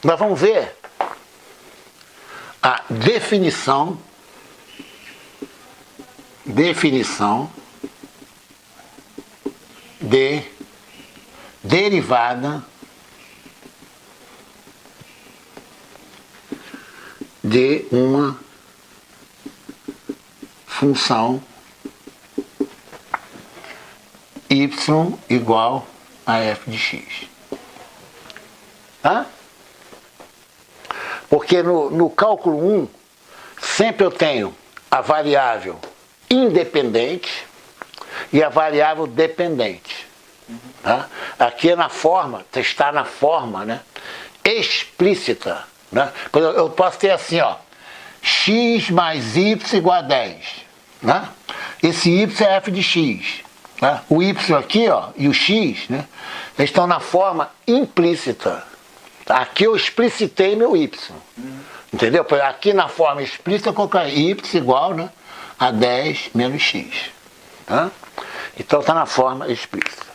nós vamos ver a definição de derivada de uma função y igual a f de x. Tá? Porque no cálculo 1, sempre eu tenho a variável independente e a variável dependente. Tá? Aqui é na forma, está na forma, né, explícita. Né? Eu posso ter assim, ó, x mais y igual a 10. Né? Esse y é f de x. Né? O y aqui, ó, e o x, né, eles estão na forma implícita. Aqui eu explicitei meu y. Entendeu? Aqui na forma explícita eu coloquei y igual, né, a 10 menos x. Tá? Então está na forma explícita.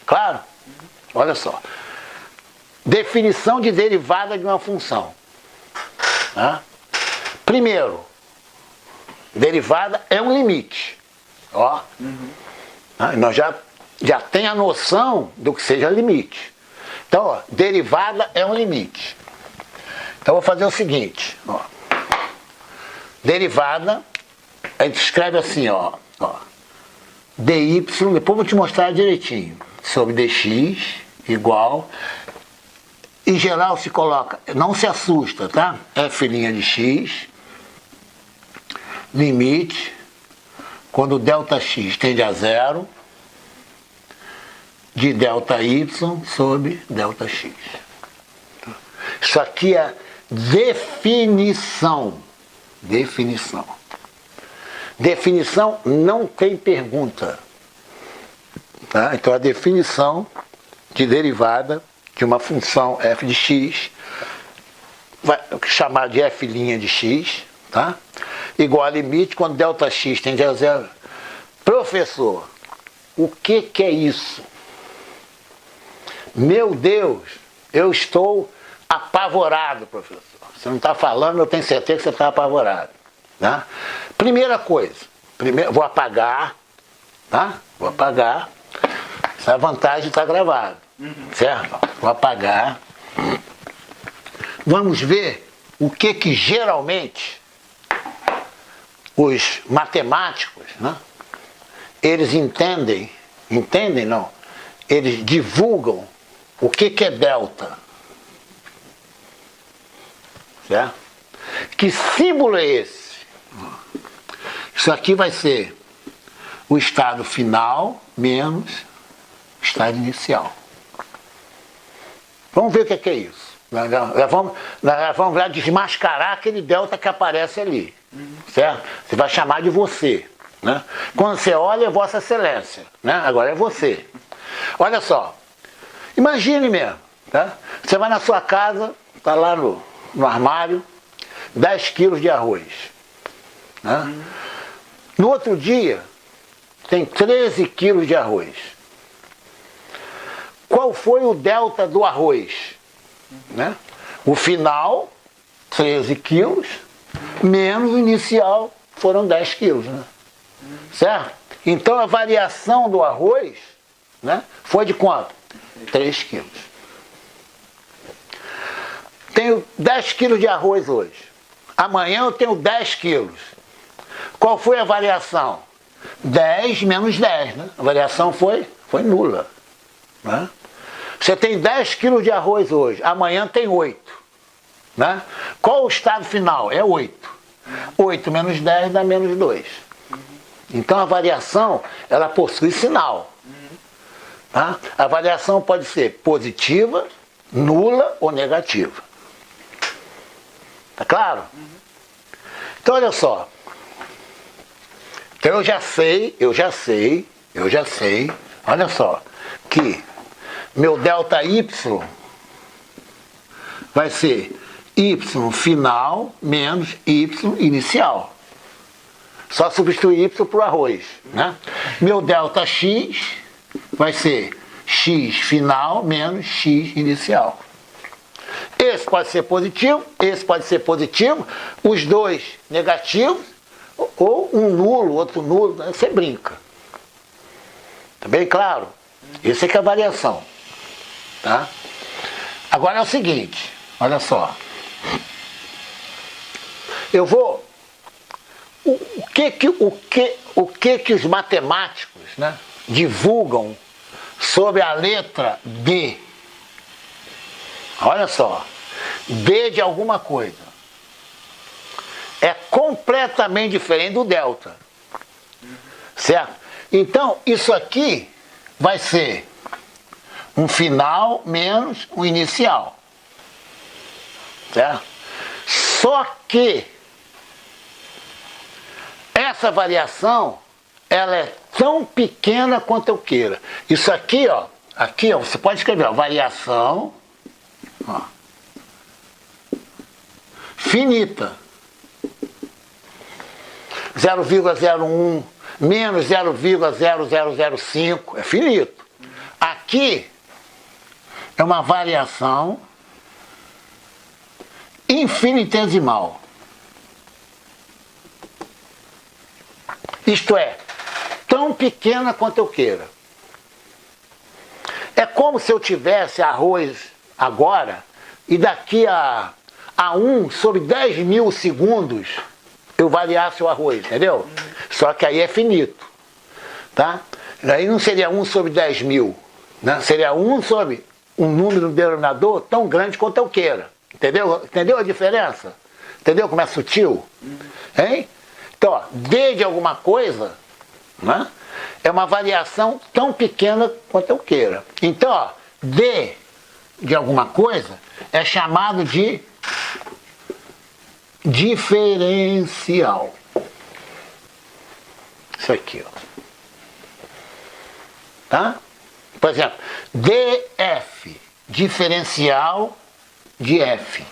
Claro? Olha só. Definição de derivada de uma função. Tá? Primeiro, derivada é um limite. Ó. Tá? Nós já tem a noção do que seja limite. Então, ó, derivada é um limite. Então, eu vou fazer o seguinte. Ó. Derivada, a gente escreve assim, ó, dy, depois eu vou te mostrar direitinho, sobre dx igual, em geral se coloca, não se assusta, tá? F' de x, limite, quando ΔX tende a zero, de ΔY sobre ΔX. Isso aqui é definição. Definição. Definição não tem pergunta. Tá? Então a definição de derivada de uma função f de x, vai chamar de f' de x, tá? Igual a limite quando ΔX tende a zero. Professor, o que é isso? Meu Deus, eu estou apavorado, professor. Você não está falando, eu tenho certeza que você está apavorado. Tá? Primeira coisa, vou apagar, tá? Vou apagar. Essa é a vantagem de estar gravado. Certo? Vou apagar. Vamos ver o que geralmente os matemáticos, né, eles entendem não, eles divulgam o que é delta. Certo? Que símbolo é esse? Isso aqui vai ser o estado final menos o estado inicial. Vamos ver o que é isso. Nós vamos lá desmascarar aquele delta que aparece ali. Certo? Você vai chamar de você. Né? Quando você olha, é Vossa Excelência. Né? Agora é você. Olha só. Imagine mesmo. Tá? Você vai na sua casa, está lá no armário, 10 quilos de arroz. Né? No outro dia, tem 13 quilos de arroz. Qual foi o delta do arroz? Né? O final, 13 quilos, menos o inicial, foram 10 quilos. Né? Certo? Então a variação do arroz, né, foi de quanto? 3 quilos. Tenho 10 quilos de arroz hoje. Amanhã eu tenho 10 quilos. Qual foi a variação? 10 menos 10. Né? A variação foi nula. Né? Você tem 10 quilos de arroz hoje. Amanhã tem 8. Né? Qual o estado final? É 8. 8 menos 10 dá menos 2. Então a variação, ela possui sinal. Tá? A variação pode ser positiva, nula ou negativa. Tá claro? Então olha só. Então eu já sei, olha só, que meu ΔY vai ser y final menos y inicial. Só substituir y por arroz. Né? Meu ΔX vai ser x final menos x inicial. Esse pode ser positivo, esse pode ser positivo, os dois negativos, ou um nulo, outro nulo, você brinca. Tá bem claro? Isso é que é a variação. Tá? Agora é o seguinte, olha só. Eu vou... O que os matemáticos, né, divulgam sobre a letra D? Olha só. D de alguma coisa. É completamente diferente do delta. Certo? Então, isso aqui vai ser um final menos um inicial. Certo? Só que essa variação, ela é tão pequena quanto eu queira. Isso aqui, ó, você pode escrever, ó, variação, ó, finita. 0,01 menos 0,0005 é finito. Aqui é uma variação infinitesimal. Isto é, tão pequena quanto eu queira. É como se eu tivesse arroz agora e daqui a 1 sobre 10 mil segundos eu variasse o arroz, entendeu? Só que aí é finito, tá? Aí não seria 1 sobre 10 mil, né? Seria 1 sobre um número no denominador tão grande quanto eu queira. Entendeu? Entendeu a diferença? Entendeu como é sutil? Hein? Então, ó, D de alguma coisa, né, é uma variação tão pequena quanto eu queira. Então, ó, D de alguma coisa é chamado de diferencial. Isso aqui, ó. Tá? Por exemplo, DF, diferencial de F.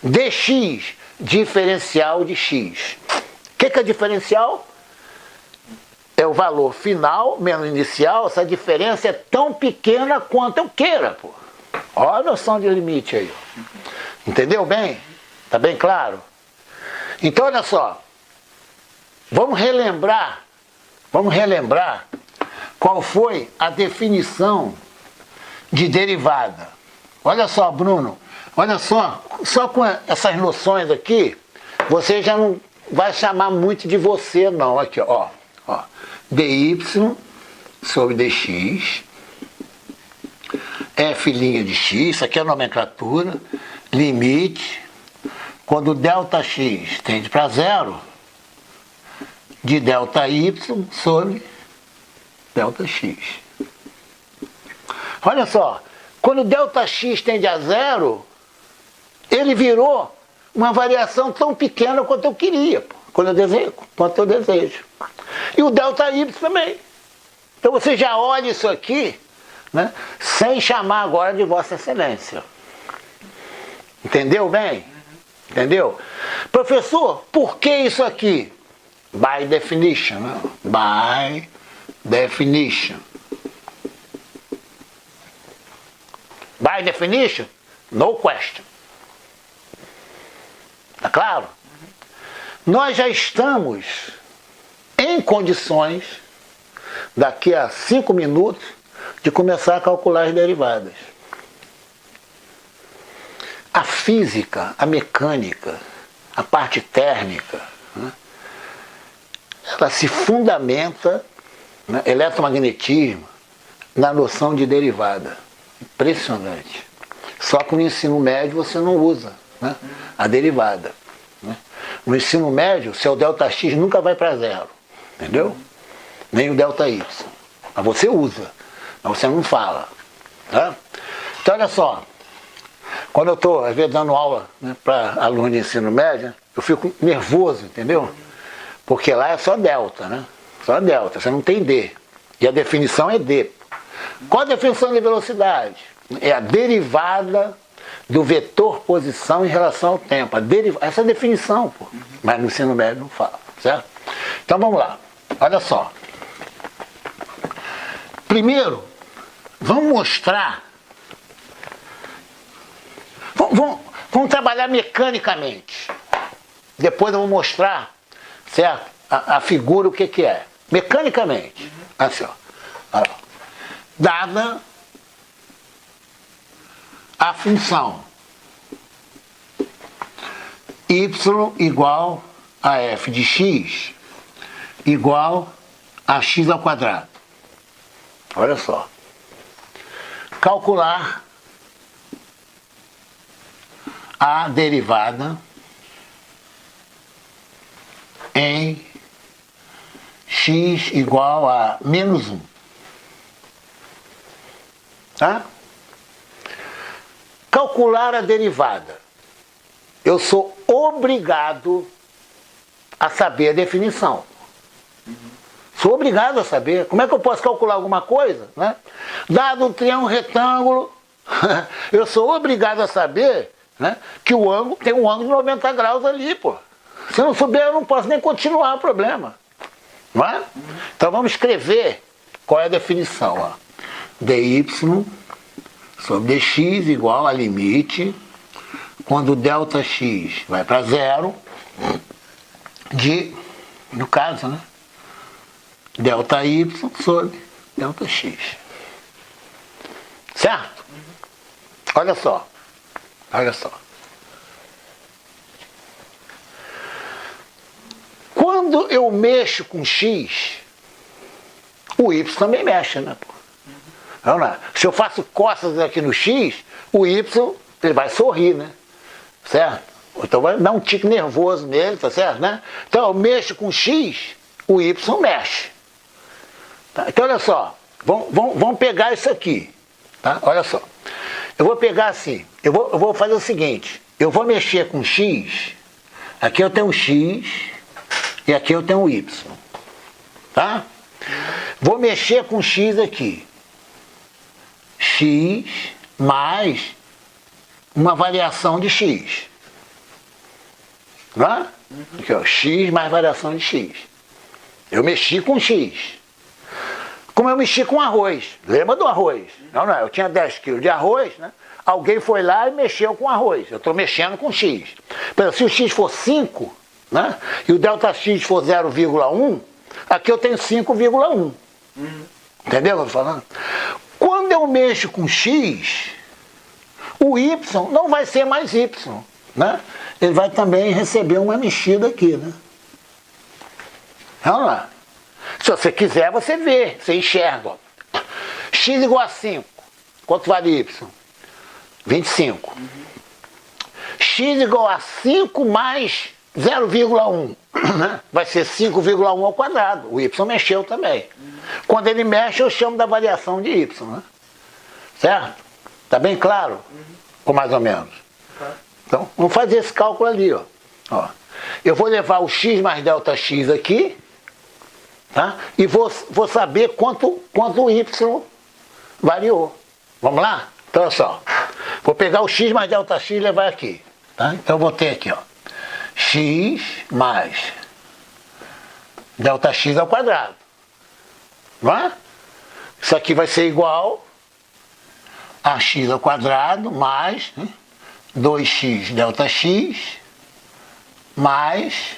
DX, diferencial de X. O que é diferencial? É o valor final menos inicial. Essa diferença é tão pequena quanto eu queira, pô. Olha a noção de limite aí. Entendeu bem? Tá bem claro? Então, olha só. Vamos relembrar qual foi a definição de derivada. Olha só, Bruno. Olha só com essas noções aqui, você já não vai chamar muito de você, não. Aqui, ó. dy sobre dx, f' de x, isso aqui é a nomenclatura, limite, quando ΔX tende para zero, de ΔY sobre ΔX. Olha só, quando ΔX tende a zero, ele virou uma variação tão pequena quanto eu queria, quanto eu desejo. E o ΔY também. Então você já olha isso aqui, né, sem chamar agora de Vossa Excelência. Entendeu bem? Entendeu? Professor, por que isso aqui? By definition. Né? By definition. By definition, no question. Tá claro? Nós já estamos em condições, daqui a 5 minutos, de começar a calcular as derivadas. A física, a mecânica, a parte térmica, né, ela se fundamenta, né, eletromagnetismo, na noção de derivada. Impressionante. Só que no ensino médio você não usa, né, a derivada. Né? No ensino médio, seu ΔX nunca vai para zero. Entendeu? Nem o ΔY. Mas você usa. Mas você não fala. Tá? Então, olha só. Quando eu estou, às vezes, dando aula, né, para aluno de ensino médio, eu fico nervoso, entendeu? Porque lá é só delta, né? Só delta, você não tem D. E a definição é D. Qual a definição de velocidade? É a derivada do vetor posição em relação ao tempo. Essa é a definição, pô. Mas no ensino médio não fala, certo? Então vamos lá. Olha só. Primeiro, vamos mostrar Vamos trabalhar mecanicamente. Depois eu vou mostrar, certo? A figura, o que é. Mecanicamente. Assim, ó. Dada a função y igual a f de x igual a x ao quadrado. Olha só. Calcular a derivada em x igual a menos 1. Tá? Calcular a derivada. Eu sou obrigado a saber a definição. Sou obrigado a saber. Como é que eu posso calcular alguma coisa, né? Dado um triângulo retângulo, eu sou obrigado a saber, né, que o ângulo tem um ângulo de 90 graus ali, pô. Se eu não souber, eu não posso nem continuar o problema. Não é? Então vamos escrever qual é a definição. Ó. dy sobre dx igual a limite, quando ΔX vai para zero, de, no caso, né, ΔY sobre ΔX. Certo? Olha só. Olha só. Quando eu mexo com x, o y também mexe, né? Vamos lá. Se eu faço costas aqui no x, o y ele vai sorrir, né? Certo? Então vai dar um tique nervoso nele, tá certo, né? Então eu mexo com x, o y mexe. Tá? Então olha só, vamos pegar isso aqui, tá? Olha só. Eu vou pegar assim, eu vou fazer o seguinte, eu vou mexer com x, aqui eu tenho um x e aqui eu tenho um y, tá? Vou mexer com x aqui, x mais uma variação de x, tá? Aqui, ó, x mais variação de x. Eu mexi com x. Como eu mexi com arroz. Lembra do arroz? Não, eu tinha 10 quilos de arroz, né? Alguém foi lá e mexeu com arroz. Eu estou mexendo com x. Então, se o x for 5, né? E o ΔX for 0,1, aqui eu tenho 5,1. Entendeu o que eu estou falando? Quando eu mexo com x, o y não vai ser mais y, né? Ele vai também receber uma mexida aqui, né? Vamos lá. Se você quiser, você vê, você enxerga. Ó. X igual a 5. Quanto vale y? 25. X igual a 5 mais 0,1. Né? Vai ser 5,1 ao quadrado. O y mexeu também. Quando ele mexe, eu chamo da variação de y. Né? Certo? Tá bem claro? Ou mais ou menos? Então, vamos fazer esse cálculo ali. Ó. Eu vou levar o x mais ΔX aqui. Tá? E vou saber quanto o y variou. Vamos lá? Então, olha só. Vou pegar o x mais ΔX e levar aqui. Tá? Então, eu vou ter aqui, ó, x mais ΔX ao quadrado. Não é? Isso aqui vai ser igual a x ao quadrado mais, né, 2x ΔX mais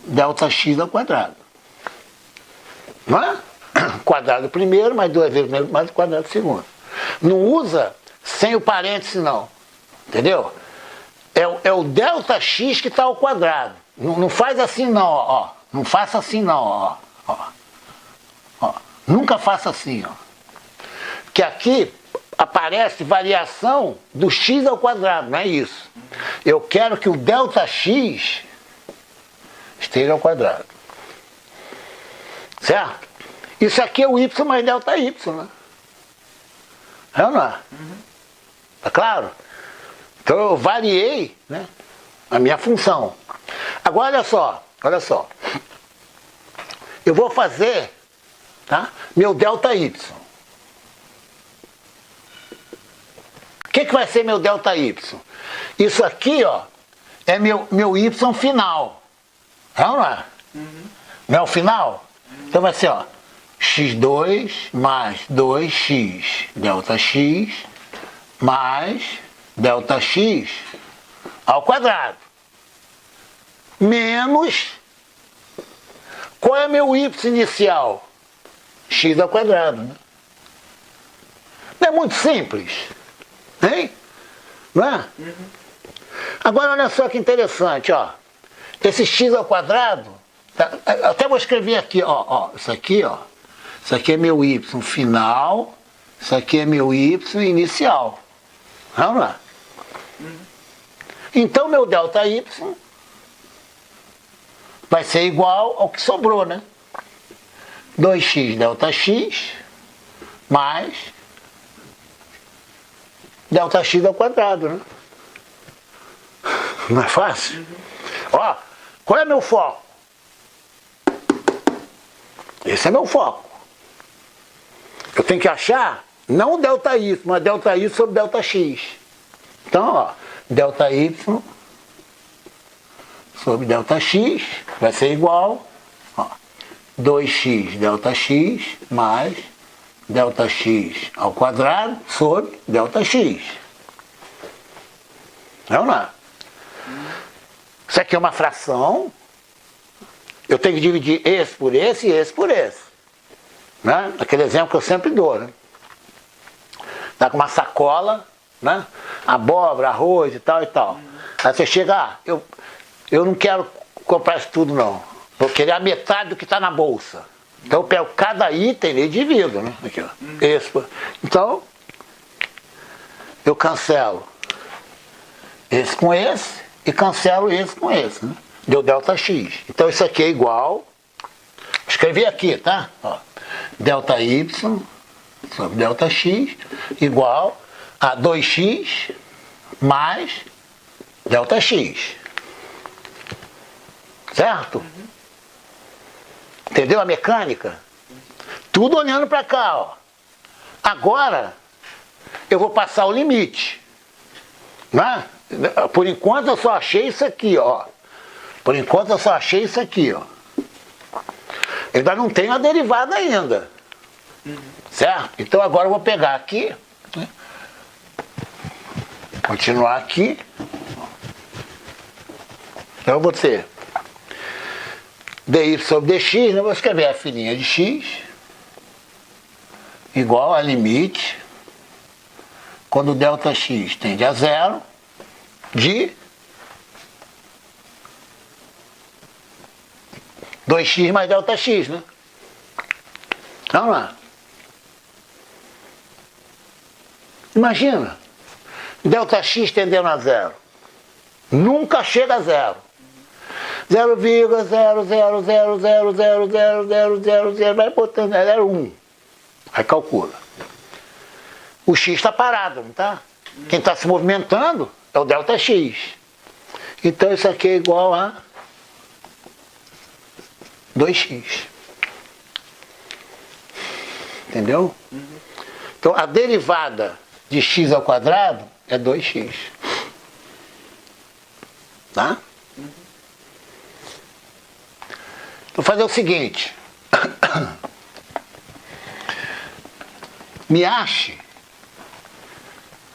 ΔX ao quadrado. Não é? Quadrado primeiro, mais 2 vezes primeiro, mais o quadrado segundo. Não usa sem o parênteses, não. Entendeu? É o ΔX que está ao quadrado. Não faz assim, não, ó. Não faça assim, não, ó. Nunca faça assim, ó. Que aqui aparece variação do x ao quadrado, não é isso. Eu quero que o ΔX esteja ao quadrado. Certo? Isso aqui é o y mais ΔY, né? É ou não é? Tá claro? Então eu variei, né, a minha função. Agora olha só. Eu vou fazer, tá, meu ΔY. O que vai ser meu ΔY? Isso aqui, ó, é meu y final. É ou não é? Não é o final? Então vai ser, ó, x2 mais 2x ΔX mais Δx ao quadrado. Menos, qual é meu y inicial? X ao quadrado, né? Não é muito simples, hein? Não é? Agora olha só que interessante, ó. Esse x ao quadrado, tá, até vou escrever aqui, ó, isso aqui, ó. Isso aqui é meu y final, isso aqui é meu y inicial. Vamos lá. Então meu ΔY vai ser igual ao que sobrou, né? 2x Δx mais Δx ao quadrado, né? Não é fácil? Ó, qual é meu foco? Esse é meu foco. Eu tenho que achar, não o ΔY, mas ΔY sobre Δx. Então, ó, ΔY sobre Δx vai ser igual a 2x Δx mais Δx ao quadrado sobre Δx. Vamos lá. Isso aqui é uma fração. Eu tenho que dividir esse por esse e esse por esse. Né? Aquele exemplo que eu sempre dou. Né? Tá com uma sacola, né? Abóbora, arroz e tal e tal. Aí você chega, eu não quero comprar isso tudo não. Vou querer a metade do que está na bolsa. Então eu pego cada item e divido, né? Aqui, ó. Esse. Então, eu cancelo esse com esse e cancelo esse com esse, né? Deu Δx. Então isso aqui é igual, escrevi aqui, tá? Ó, ΔY sobre Δx igual a 2x mais Δx. Certo? Entendeu a mecânica? Tudo olhando para cá, ó. Agora, eu vou passar o limite. Né? Por enquanto eu só achei isso aqui, ó. Por enquanto eu só achei isso aqui, ó. Eu ainda não tenho a derivada ainda. Certo? Então agora eu vou pegar aqui, né? Continuar aqui. Então eu vou ter dy sobre dx, né? Vou escrever f' de x igual a limite, quando Δx tende a zero, de 2x mais Δx, né? Vamos lá. Imagina, Δx tendendo a zero. Nunca chega a zero. 0,00000000000, vai botando 0,1. Aí calcula. O x está parado, não está? Quem está se movimentando é o Δx. Então isso aqui é igual a 2x. Entendeu? Então a derivada de x ao quadrado é 2x. Tá? Vou fazer o seguinte. Me ache,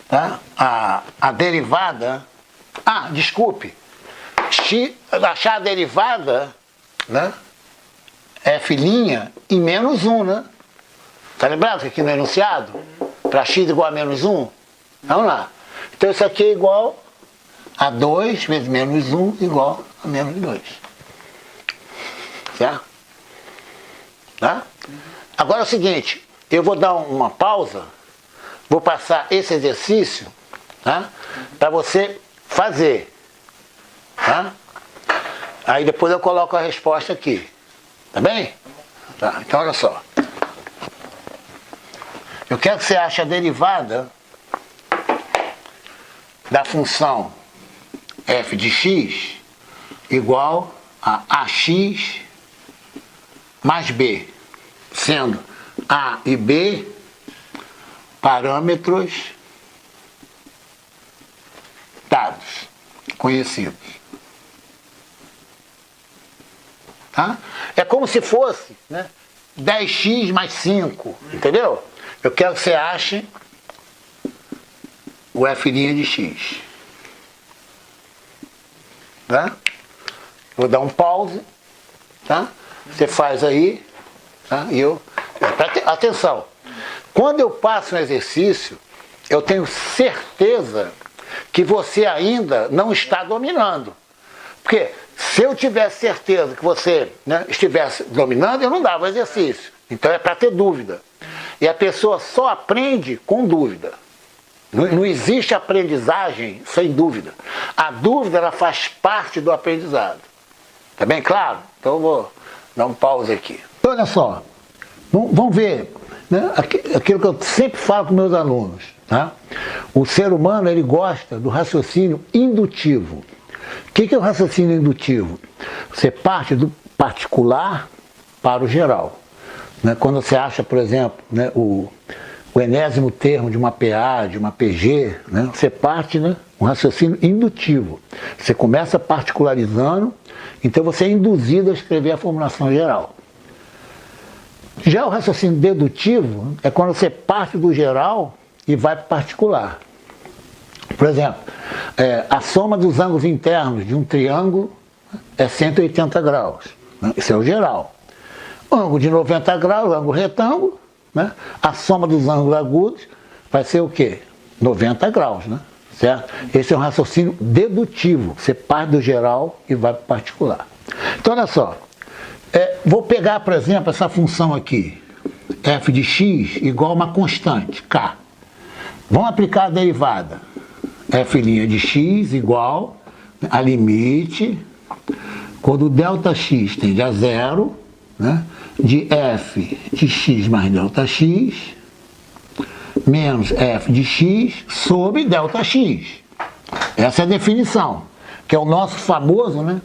tá? A derivada. Ah, desculpe. Achar a derivada, né? F' em menos 1, né? Tá lembrado que aqui no enunciado? Para x igual a menos 1? Vamos lá. Então isso aqui é igual a 2 vezes menos 1 igual a menos 2. Certo? Tá? Agora é o seguinte, eu vou dar uma pausa, vou passar esse exercício, tá? Para você fazer. Tá? Aí depois eu coloco a resposta aqui. Tá bem? Tá, então olha só. Eu quero que você ache a derivada da função f de x igual a ax mais b, sendo a e b parâmetros dados, conhecidos. Tá? É como se fosse, né, 10x mais 5, entendeu? Eu quero que você ache o f' de x. Tá? Vou dar um pause, tá? Você faz aí, tá? E eu... Atenção, quando eu passo um exercício, eu tenho certeza que você ainda não está dominando. Porque se eu tivesse certeza que você, né, estivesse dominando, eu não dava o exercício. Então é para ter dúvida. E a pessoa só aprende com dúvida. Não existe aprendizagem sem dúvida. A dúvida, ela faz parte do aprendizado. Tá bem claro? Então eu vou dar um pause aqui. Então, olha só, vamos ver, né, aquilo que eu sempre falo com meus alunos. Tá? O ser humano, ele gosta do raciocínio indutivo. O que é o raciocínio indutivo? Você parte do particular para o geral. Né? Quando você acha, por exemplo, né, o enésimo termo de uma PA, de uma PG, né, você parte, né, um raciocínio indutivo. Você começa particularizando, então você é induzido a escrever a formulação geral. Já o raciocínio dedutivo é quando você parte do geral e vai para o particular. Por exemplo, a soma dos ângulos internos de um triângulo é 180 graus. Né? Isso é o geral. O ângulo de 90 graus, o ângulo retângulo, né? A soma dos ângulos agudos vai ser o quê? 90 graus, né? Certo? Esse é um raciocínio dedutivo. Você parte do geral e vai para o particular. Então, olha só. Vou pegar, por exemplo, essa função aqui, f de x igual a uma constante, k. Vamos aplicar a derivada. F' de x igual a limite, quando ΔX tende a zero, né, de f de x mais ΔX, menos f de x sobre ΔX. Essa é a definição, que é o nosso famoso, né,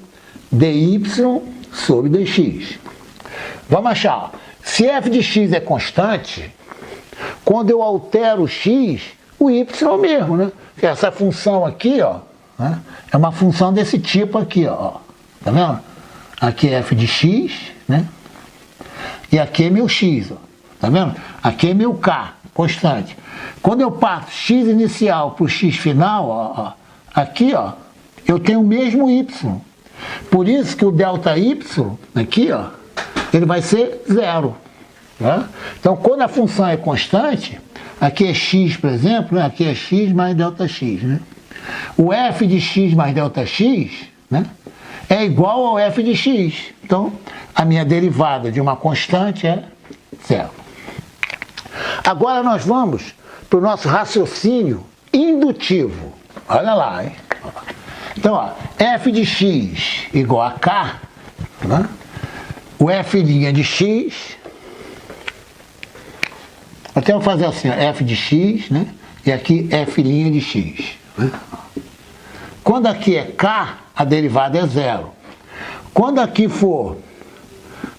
dy sobre dx. Vamos achar, se f de x é constante, quando eu altero o x, o y é o mesmo, né? Essa função aqui, ó, né, é uma função desse tipo aqui, ó. Tá vendo? Aqui é f de x, né? E aqui é meu x, ó. Tá vendo? Aqui é meu k, constante. Quando eu parto x inicial para o x final, ó, aqui, ó, eu tenho o mesmo y. Por isso que o ΔY, aqui, ó, ele vai ser zero. Tá? Então, quando a função é constante, aqui é x, por exemplo, né? Aqui é x mais ΔX. Né? O f de x mais ΔX, né, é igual ao f de x. Então, a minha derivada de uma constante é zero. Agora nós vamos para o nosso raciocínio indutivo. Olha lá, hein? Então, ó, f de x igual a k, né? O f' de x, até eu vou fazer assim, ó, f de x, né? E aqui f' de x. Né? Quando aqui é k, a derivada é zero. Quando aqui for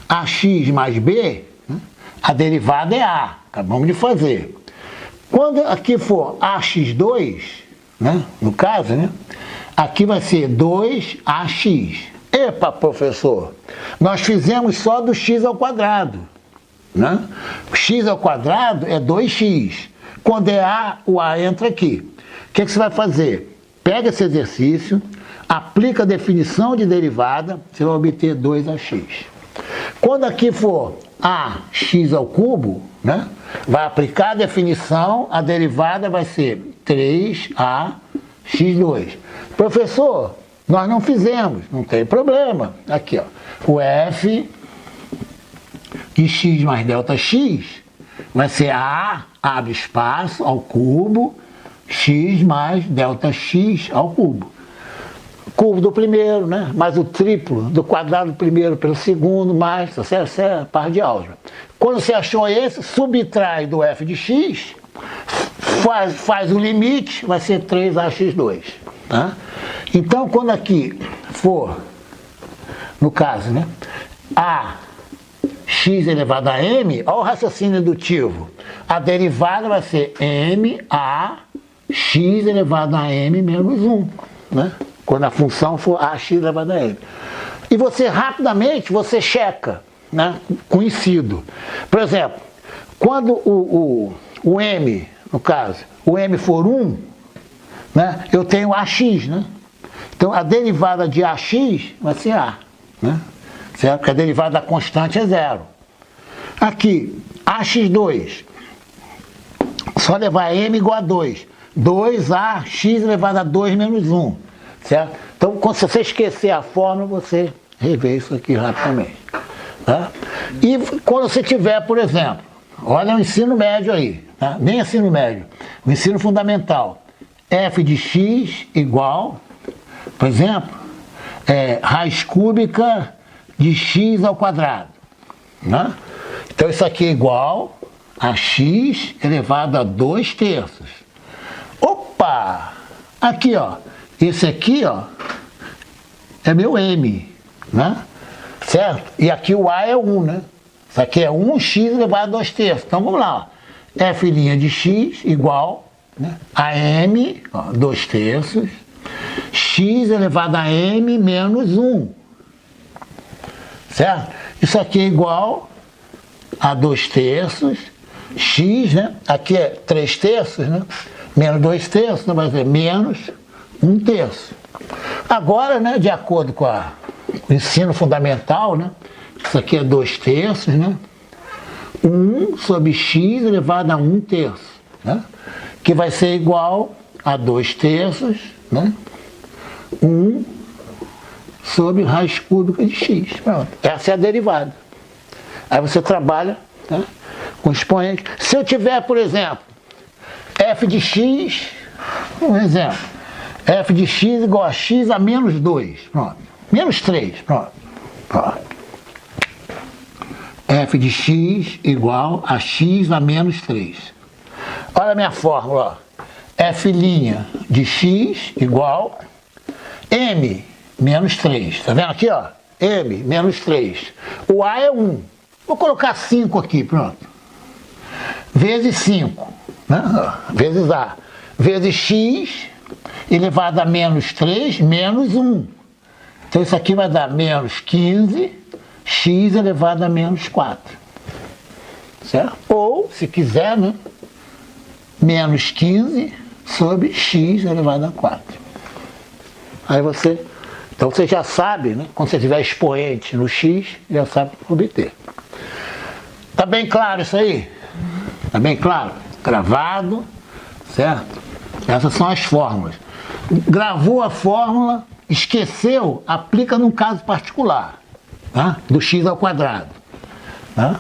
ax mais b, né, a derivada é a. Acabamos de fazer. Quando aqui for ax2, né, no caso, né, aqui vai ser 2ax. Epa, professor, nós fizemos só do x ao quadrado. Né? O x ao quadrado é 2x. Quando é a, o a entra aqui. O que você vai fazer? Pega esse exercício, aplica a definição de derivada, você vai obter 2ax. Quando aqui for ax ao cubo, né, vai aplicar a definição, a derivada vai ser 3ax2. Professor, nós não fizemos, não tem problema. Aqui, ó, o f de x mais ΔX vai ser a, abre espaço, ao cubo, x mais ΔX ao cubo. Cubo do primeiro, né? Mais o triplo do quadrado do primeiro pelo segundo, mais, essa é a parte de álgebra. Quando você achou esse, subtrai do f de x, faz o limite, vai ser 3ax2. Tá? Então, quando aqui for, no caso, né, a x elevado a m, olha o raciocínio indutivo. A derivada vai ser m a x elevado a m menos 1. Né? Quando a função for ax elevado a m. E você, rapidamente, você checa, né, conhecido. Por exemplo, quando o m, no caso, o m for 1, né, eu tenho AX, né? Então a derivada de AX vai ser A, né? Certo? Porque a derivada da constante é zero. Aqui, AX2, só levar M igual a 2. 2AX elevado a 2 menos 1, certo? Então, quando você esquecer a fórmula, você revê isso aqui rapidamente. Tá? E quando você tiver, por exemplo, olha o ensino médio aí, tá? Nem ensino médio, o ensino fundamental, f de x igual, por exemplo, raiz cúbica de x ao quadrado. Né? Então isso aqui é igual a x elevado a 2 terços. Opa! Aqui, ó, esse aqui, ó, é meu m, né? Certo? E aqui o A é 1, né? Isso aqui é 1x elevado a 2 terços. Então vamos lá, ó. F' de x igual, né, a m, ó, 2 terços, x elevado a m menos 1. Certo? Isso aqui é igual a 2 terços, x, né? Aqui é 3 terços, né? Menos 2 terços, então vai ser menos 1 terço. Agora, né, de acordo com o ensino fundamental, né, isso aqui é 2 terços, né, 1 sobre x elevado a 1 terço, né, que vai ser igual a 2 terços, né, 1 sobre raiz cúbica de x. Pronto. Essa é a derivada. Aí você trabalha, tá, com expoente. Se eu tiver, por exemplo, f de x, um exemplo, f de x igual a x a menos 2, pronto. Menos 3, pronto. Ó. F de x igual a x a menos 3. Olha a minha fórmula, ó. F' de x igual m menos 3. Tá vendo aqui, ó? M menos 3. O A é 1. Vou colocar 5 aqui, pronto. Vezes 5, né? Vezes A. Vezes x elevado a menos 3 menos 1. Então isso aqui vai dar menos 15, x elevado a menos 4. Certo? Ou, se quiser, né, menos 15 sobre x elevado a 4. Aí você, então você já sabe, né, quando você tiver expoente no x, já sabe obter. Tá bem claro isso aí? Tá bem claro? Gravado, certo? Essas são as fórmulas. Gravou a fórmula, esqueceu, aplica num caso particular, tá? Do x ao quadrado. Tá?